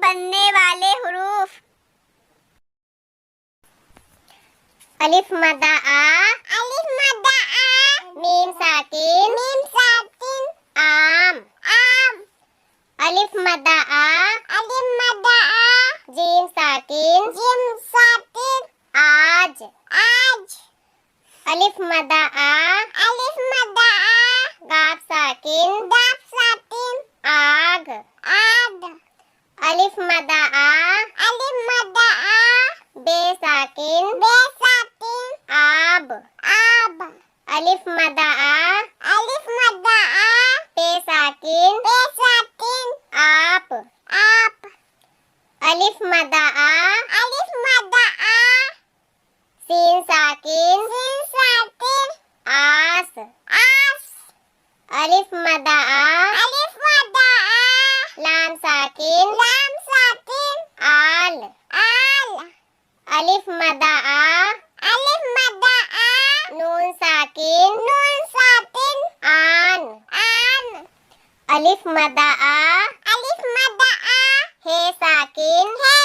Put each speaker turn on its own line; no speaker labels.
बनने वाले हुरूफ। अलिफ मदा आ,
अलिफ मद्दा आ,
मीम साकिन,
मीम साकिन,
आम।
आम,
अलिफ मदा आ,
अलिफ मद्दा आ,
जीम साकिन,
जीम साकिन,
आज।
आज,
अलिफ मदा आ,
अलिफ मद्दा आ,
गाफ साकिन,
गाफ साकिन,
आग।
आग,
अलिफ मदा आ,
अलिफ मद्दा आ,
बे साकिन,
बे साकिन,
आब।
आब,
अलिफ मदा आ,
अलिफ मद्दा आ,
पे साकिन,
पे साकिन,
आप।
आप,
अलिफ मदा आ,
अलिफ मद्दा आ,
सीन साकिन,
सीन साकिन,
आस।
आस,
अलिफ मदा आ,
अलिफ मद्दा आ,
लाम साकिन,
लाम साकिन,
आल।
आल,
अलिफ मदा आ,
अलिफ मद्दा आ,
नून साकिन,
नून साकिन,
आन।
आन,
अलिफ मदा आ,
अलिफ मद्दा आ,
हे साकिन,
हे